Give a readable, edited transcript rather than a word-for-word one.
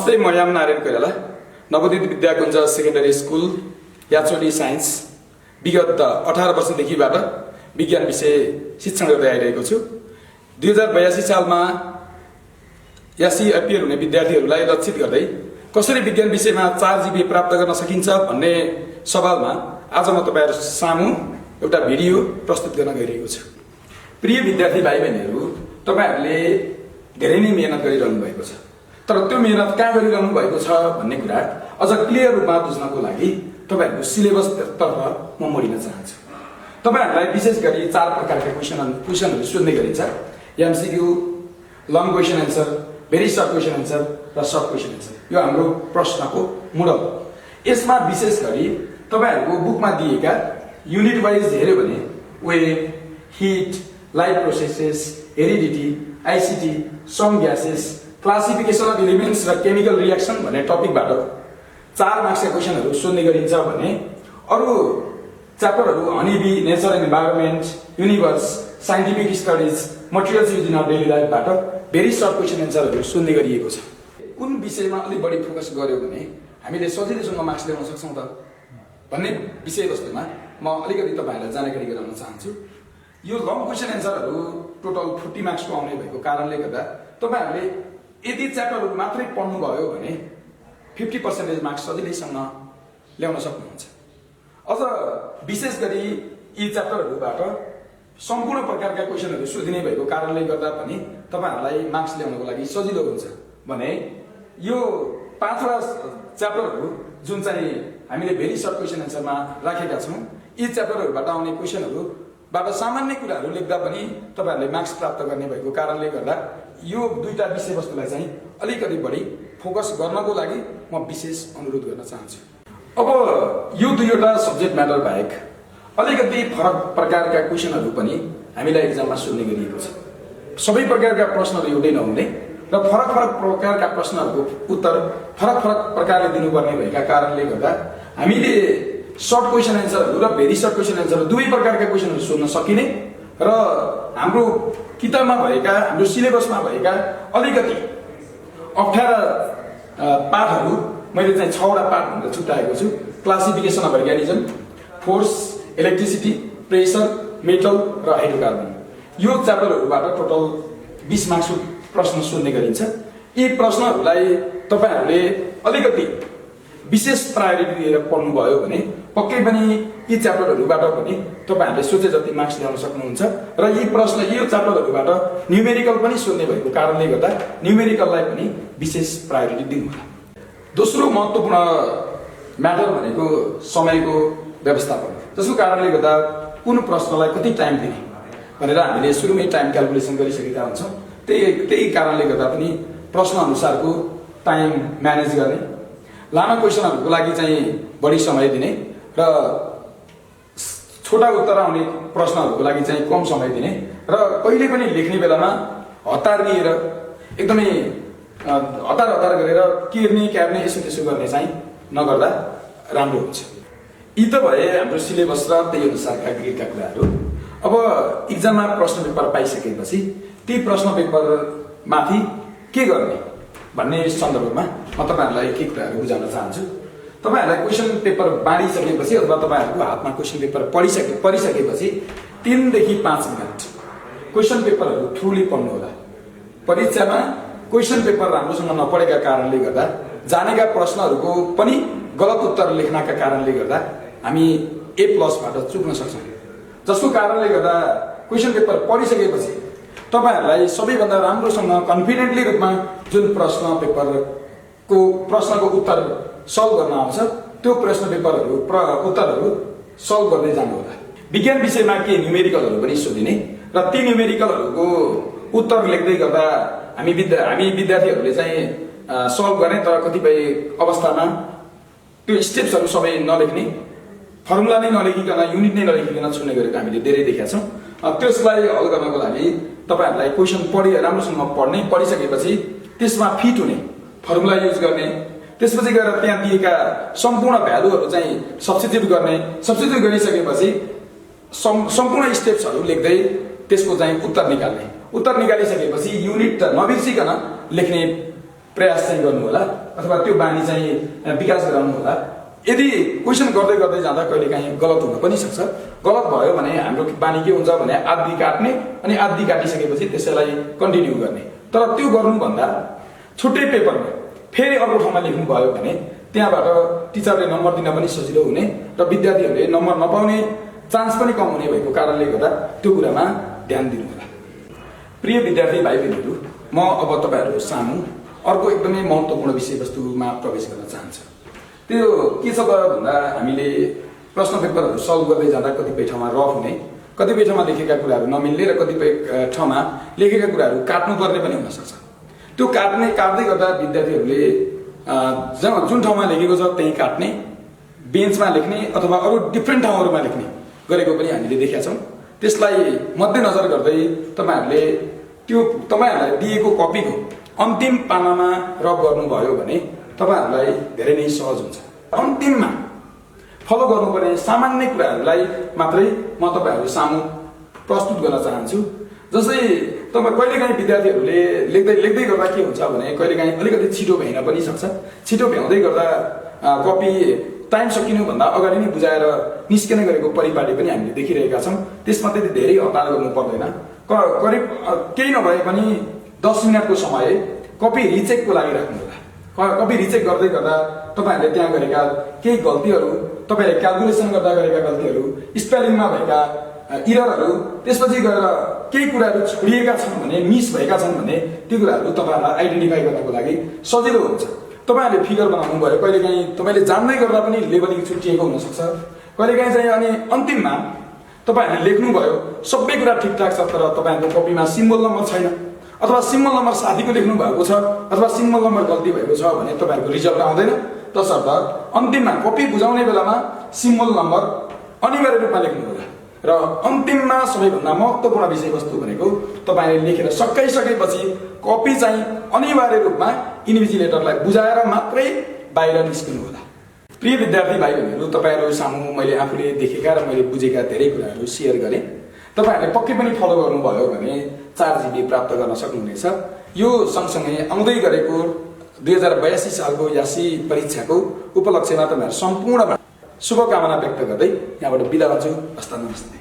नमस्ते, म याम नारायण कोइराला, नवोदित विद्याकुञ्ज सेकेन्डरी स्कुल याचोली साइन्स विगत 18 वर्षदेखिबाट विज्ञान विषय शिक्षण गर्दै आइरहेको छु। 2082 सालमा एससी एपियर हुने विद्यार्थीहरूलाई लक्षित गर्दै कसरी विज्ञान विषयमा 4 जीपीए प्राप्त गर्न सकिन्छ भन्ने सवालमा आज म तपाईहरु सामु एउटा भिडियो प्रस्तुत गर्न गइरहेको छु। प्रिय विद्यार्थी भाइ बहिनीहरू, तपाईहरुले धेरै नै मेहनत गरिरहनु भएको छ, तर त्यो मेहनत कहाँ गरिरहनु भएको छ भन्ने कुरा अझ क्लियर रूपमा बुझ्नको लागि तपाईहरुको सिलेबस तर्फ म मोडिन चाहन्छु। तपाईहरुलाई विशेष गरी 4 प्रकारका क्वेशनहरु सोध्ने गरिन्छ। MCQ, long question answer, very short question answer र सर्ट क्वेशन आन्सर। यो हाम्रो प्रश्नको मोडल। यसमा विशेष गरी तपाईहरुको बुकमा दिएका युनिट वाइज हेर्यो भने wave, heat, life processes, heredity, ICT, some gases, classification of elements र केमिकल रिएक्सन भन्ने टपिकबाट 4 मार्क्सका क्वेशनहरु सोध्ने गरिन्छ भने अरु च्याप्टरहरु honeybee, nature and environment, universe, scientific studies, materials use in our daily लाइफबाट भेरी सर्ट क्वेशन एन्सरहरु सोध्ने गरिएको छ। कुन विषयमा अलि बढी फोकस गर्यो भने हामीले सजिलैसँग मार्क्स ल्याउन सक्छौं त भन्ने विषयवस्तुमा म अलिकति तपाईहरुलाई जानकारी गराउन चाहन्छु। यो लङ क्वेशन एन्सरहरु टोटल 40 मार्क्सको आउने भएको कारणले गर्दा तपाईहरुले यदि च्याप्टरहरु मात्रै पढ्नु भयो भने 50% मार्क्स सजिलैसँग ल्याउन सक्नुहुन्छ। अझ विशेष गरी यी च्याप्टरहरुबाट सम्पूर्ण प्रकारका क्वेशनहरु सोधिने भएको कारणले गर्दा पनि तपाईहरुलाई मार्क्स ल्याउनको लागि सजिलो हुन्छ। भने यो 5 वटा च्याप्टरहरु जुन चाहिँ हामीले भेरी सर्ट क्वेशन एन्सरमा राखेका छौं, यी च्याप्टरहरुबाट आउने क्वेशनहरुबाट सामान्य कुराहरु लेख्दा पनि तपाईहरुले मार्क्स प्राप्त गर्ने भएको कारणले गर्दा यो दुईटा विषयवस्तुलाई चाहिँ अलिकति बढी फोकस गर्नको लागि म विशेष अनुरोध गर्न चाहन्छु। अब यो दुईवटा सब्जेक्ट म्याटर बाहेक अलिकति फरक प्रकारका क्वेशनहरु पनि हामीलाई एक्जाममा सोध्ने गरिएको छ। सबै प्रकारका प्रश्नहरु एउटै नहुने र फरक प्रकारका प्रश्नहरुको उत्तर फरक प्रकारले दिनुपर्ने भएका कारणले गर्दा हामीले सर्ट क्वेशन एन्सरहरु र भेरी सर्ट क्वेशन एन्सर दुवै प्रकारका क्वेशनहरु सोध्न सकिने र हाम्रो किताबमा भएका, हाम्रो सिलेबसमा भएका अलिकति अप्ठ्यारा पाठहरु मैले चाहिँ 6 वटा पाठ भनेर छुट्याएको छु। Classification of organism, force, electricity, pressure, metal र हाइड्रोकार्बन। यो च्याप्टरहरुबाट टोटल 20 मार्क्सको प्रश्न सोध्ने गरिन्छ। यी प्रश्नहरुलाई तपाईहरुले अलिकति विशेष प्रायोरिटी दिएर पढ्नु भयो भने पक्कै पनि यी च्याप्टरहरुबाट पनि तपाईहरुले सोचे जति मार्क्स ल्याउन सक्नुहुन्छ र यी यो च्याप्टरहरुबाट न्यूमेरिकल पनि सोध्ने भएको कारणले गर्दा न्यूमेरिकललाई पनि विशेष प्रायोरिटी दिनुहोला। दोस्रो महत्त्वपूर्ण म्याटर भनेको समयको व्यवस्थापन। जसको कारणले गर्दा कुन प्रश्नलाई कति टाइम दिने भनेर हामीले सुरुमै टाइम क्याल्कुलेसन गरिसकेका हुन्छौं। त्यही कारणले गर्दा पनि प्रश्न अनुसारको टाइम म्यानेज गर्ने, लामो क्वेशनहरुको लागि चाहिँ बढी समय दिने र छोटा उत्तर आउने प्रश्नहरुको लागि चाहिँ कम समय दिने र कहिले पनि लेख्ने बेलामा हतार लिएर एकदमै हतार गरेर क्यार्ने यसो त्यसो गर्ने चाहिँ नगर्दा राम्रो हुन्छ। यी त भए हाम्रो सिलेबस र त्यही अनुसारका ग्रेडका कुराहरु। अब एक्जाममा प्रश्न पेपर पाइसकेपछि ती प्रश्न पेपर माथि के गर्ने भन्ने सन्दर्भमा म तपाईहरुलाई के कुराहरु बुझाउन चाहन्छु। तपाईहरुलाई क्वेशन पेपर बाँडिसकेपछि अथवा तपाईहरुको हातमा क्वेशन पेपर परिसकेपछि 3 देखि 5 मिनेट क्वेशन पेपरहरु थ्रुली पढ्नु होला। परीक्षामा क्वेशन पेपर राम्रोसँग नपढेका कारणले गर्दा जानेका प्रश्नहरुको पनि गलत उत्तर लेख्नका कारणले गर्दा हामी A+ बाट चुक्न सक्छौं। जसको कारणले गर्दा क्वेशन पेपर पढिसकेपछि तपाईहरुलाई सबैभन्दा राम्रोसँग कन्फिडेन्टली रूपमा जुन प्रश्नको उत्तर सल्भ गर्न आउँछ त्यो प्रश्न पेपरहरु उत्तरहरु सल्भ गर्दै जानु होला। विज्ञान विषयमा के न्यूमेरिकलहरु पनि सोधिने र ती न्यूमेरिकलहरुको उत्तर लेख्दै गर्दा हामी विद्यार्थीहरुले चाहिँ सल्भ गर्ने, तर कतिपय अवस्थामा त्यो स्टेप्सहरु सबै नलेख्ने, फर्मुला नै नलेखिकन, युनिट नै नलेखिकन छुने गरेको हामीले धेरै देखेका छौं। त्यसलाई हल गर्नको लागि तपाईहरुलाई क्वेशन राम्रोसँग पढिसकेपछि त्यसमा फिट हुने फर्मुला युज गर्ने, त्यसपछि गएर त्यहाँ दिएका सम्पूर्ण भ्यालुहरु चाहिँ सब्स्टिट्युट गरिसकेपछि सम्पूर्ण स्टेप्सहरु लेख्दै त्यसको चाहिँ उत्तर निकालिसकेपछि युनिट नबिर्सिकन लेख्ने प्रयास चाहिँ गर्नु होला अथवा त्यो बानी चाहिँ विकास गराउनु होला। यदि क्वेसन गर्दै गर्दै जाँदा कहिलेकाहीँ गलत हुन पनि सक्छ। गलत भयो भने हाम्रो बानी के हुन्छ भने आदि काट्ने अनि आदि काटिसकेपछि त्यसैलाई कन्टिन्यू गर्ने। तर त्यो गर्नुभन्दा छुट्टै पेपरमा फेरि अर्को ठाउँमा लेख्नु भयो भने त्यहाँबाट टिचरले नम्बर दिन पनि सजिलो हुने र विद्यार्थीहरूले नम्बर नपाउने चान्स पनि कम हुने भएको कारणले गर्दा त्यो कुरामा ध्यान दिनु होला। प्रिय विद्यार्थी भाइ बहिनीहरू, म अब तपाईँहरू सामु अर्को एकदमै महत्त्वपूर्ण विषयवस्तुमा प्रवेश गर्न चाहन्छु। त्यो के छ त भन्दा हामीले प्रश्न पेपरहरू सल्भ गर्दै जाँदा कतिपय ठाउँमा रफ हुने, कतिपय ठाउँमा लेखेका कुराहरू नमिल्ने र कतिपय ठाउँमा लेखेका कुराहरू काट्नुपर्ने पनि हुनसक्छ। त्यो काट्दै गर्दा विद्यार्थीहरूले जुन ठाउँमा लेखेको छ त्यहीँ काट्ने, बेन्चमा लेख्ने अथवा अरू डिफ्रेन्ट ठाउँहरूमा लेख्ने गरेको पनि हामीले देखेका छौँ। त्यसलाई मध्यनजर गर्दै तपाईँहरूले त्यो तपाईँहरूलाई दिएको कपीको अन्तिम पानामा रब गर्नुभयो भने तपाईँहरूलाई धेरै नै सहज हुन्छ। अन्तिममा फलो गर्नुपर्ने सामान्य कुराहरूलाई मात्रै म तपाईँहरू सामु प्रस्तुत गर्न चाहन्छु। जस्तै तपाईँ कहिलेकाहीँ विद्यार्थीहरूले लेख्दै गर्दा के हुन्छ भने कहिलेकाहीँ अलिकति छिटो भ्याइन पनि सक्छ। छिटो भ्याउँदै गर्दा कपी टाइम सकिनुभन्दा अगाडि नै बुझाएर निस्किने गरेको परिपाटी पनि हामीले देखिरहेका छौँ। त्यसमा त्यति धेरै हतार गर्नु पर्दैन। करिब केही नभए पनि 10 मिनटको समय कपी रिचेकको लागि राख्नु होला। कपी रिचेक गर्दै गर्दा तपाईँहरूले त्यहाँ गरेका केही गल्तीहरू, तपाईँले क्यालकुलेसन गर्दा गरेका गल्तीहरू, स्पेलिङमा भएका इररहरू, त्यसपछि गएर केही कुराहरू छोडिएका छन् भने, मिस भएका छन् भने त्यो कुराहरू तपाईँहरूलाई आइडेन्टिफाई गर्नको लागि सजिलो हुन्छ। तपाईँहरूले फिगर बनाउनु भयो, कहिलेकाहीँ तपाईँले जान्दै गर्दा पनि लेबलिङ छुट्टिएको हुनसक्छ। कहिलेकाहीँ चाहिँ अनि अन्तिममा तपाईँहरूले लेख्नुभयो सबै कुरा ठिकठाक छ तर तपाईँहरूको कपीमा सिम्बल नम्बर छैन अथवा सिम्बल नम्बर साथीको लेख्नु भएको छ अथवा सिम्बल नम्बर गल्ती भएको छ भने तपाईँहरूको रिजल्ट आउँदैन। तसर्थ अन्तिममा कपी बुझाउने बेलामा सिम्बल नम्बर अनिवार्य रूपमा लेख्नु होला। र अन्तिममा सबैभन्दा महत्त्वपूर्ण विषयवस्तु भनेको तपाईँले लेखेर सकाइसकेपछि कपी चाहिँ अनिवार्य रूपमा इन्भिजिलेटरलाई बुझाएर मात्रै बाहिर निस्किनु होला। प्रिय विद्यार्थी भाइ बहिनीहरू, तपाईँहरू सामु मैले आफूले देखेका र मैले बुझेका धेरै कुराहरू सेयर गरेँ। तपाईँहरूले पक्कै पनि फलो गर्नुभयो भने 4 GB प्राप्त गर्न सक्नुहुनेछ। यो सँगसँगै आउँदै गरेको 2082 सालको यासी परीक्षाको उपलक्ष्यमा तपाईँहरू सम्पूर्ण शुभकामना व्यक्त गर्दै यहाँबाट बिदा हुन्छु। हस्त नमस्ते।